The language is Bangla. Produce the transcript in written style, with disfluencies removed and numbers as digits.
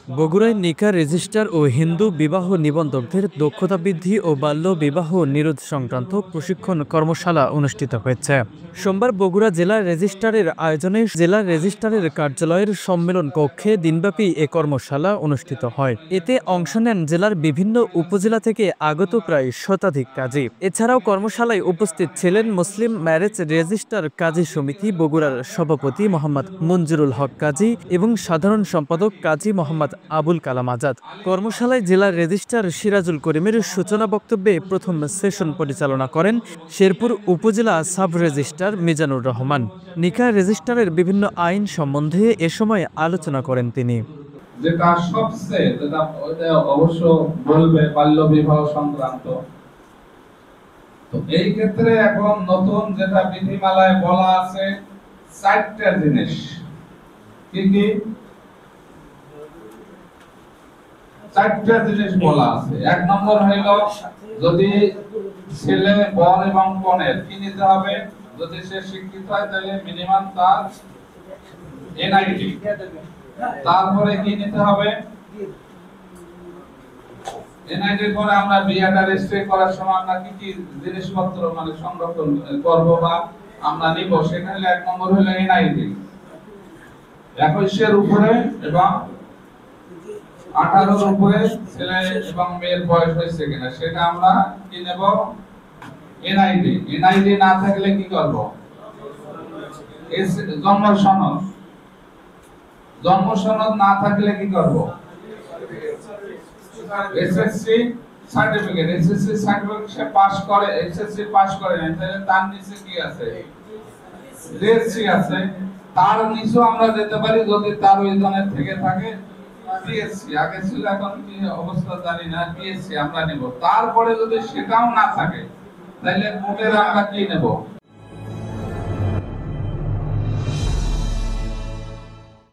বগুড়ায় নিকা রেজিস্ট্রার ও হিন্দু বিবাহ নিবন্ধকদের দক্ষতা বৃদ্ধি ও বাল্য বিবাহ নিরোধ সংক্রান্ত প্রশিক্ষণ কর্মশালা অনুষ্ঠিত হয়েছে। সোমবার বগুড়া জেলা রেজিস্ট্রারের আয়োজনে জেলা রেজিস্ট্রারের কার্যালয়ের সম্মেলন কক্ষে দিনব্যাপী এ কর্মশালা অনুষ্ঠিত হয়। এতে অংশ নেন জেলার বিভিন্ন উপজেলা থেকে আগত প্রায় শতাধিক কাজী। এছাড়াও কর্মশালায় উপস্থিত ছিলেন মুসলিম ম্যারেজ রেজিস্ট্রার কাজী সমিতি বগুড়ার সভাপতি মোহাম্মদ মঞ্জুরুল হক কাজী এবং সাধারণ সম্পাদক কাজী মোহাম্মদ আবুল কালাম আজাদ। কর্মশালায় জেলা রেজিস্ট্রার সিরাজুল করিমের সূচনা বক্তব্যে প্রথম সেশন পরিচালনা করেন শেরপুর উপজেলা সাব রেজিস্ট্রার মিজানুর রহমান। নিকা রেজিস্ট্রারের বিভিন্ন আইন সম্বন্ধে এ সময় আলোচনা করেন তিনি। যেটা সবচেয়ে যেটা অবশ্য বলবে বাল্য বিবাহ সংক্রান্ত। তো এই ক্ষেত্রে এখন নতুন যেটা বিধিমালায় বলা আছে 4টা জিনিস। কি কি 4টা জিনিস বলা আছে। এক নম্বর হইল যদি ছেলে বর এবং কনের কি নিতে হবে, যদি সে শিক্ষিত হয় তাহলে মিনিমাম তার এনআইডি। তারপরে কি নিতে হবে, এনআইডির পরে আমরা বিয়াটা রেজিস্ট্রি করার সময় আমরা কি কি জিনিসপত্র মানে সংরক্ষণ করব বা আমরা নিব, সেখানে এক নম্বর হলো এনআইডি। 21 উপরে এবং 18 উপরে ছেলে এবং মেয়ের বয়স হয়েছে কিনা সেটা আমরা কি নেব, এনআইডি। এনআইডি না থাকলে কি করব, জন্ম সনদ। জন্ম সনদ না থাকলে কি করব, এসএসসি সার্টিফিকেট। এসএসসি সার্টিফিকেট সে পাস করে, এসএসসি পাস করে না তাহলে তার নিচে কি আছে, ডিএসসি আছে। তার নিচেও আমরা দিতে পারি যদি তার ওই জনের থেকে থাকে পিএসসি। আগে ছিল, এখন কি অবস্থা জানি না, পিএসসি আমরা নেব। তারপরে যদি সেটাও না থাকে তাহলে কোর্টের আমরা কি নেব,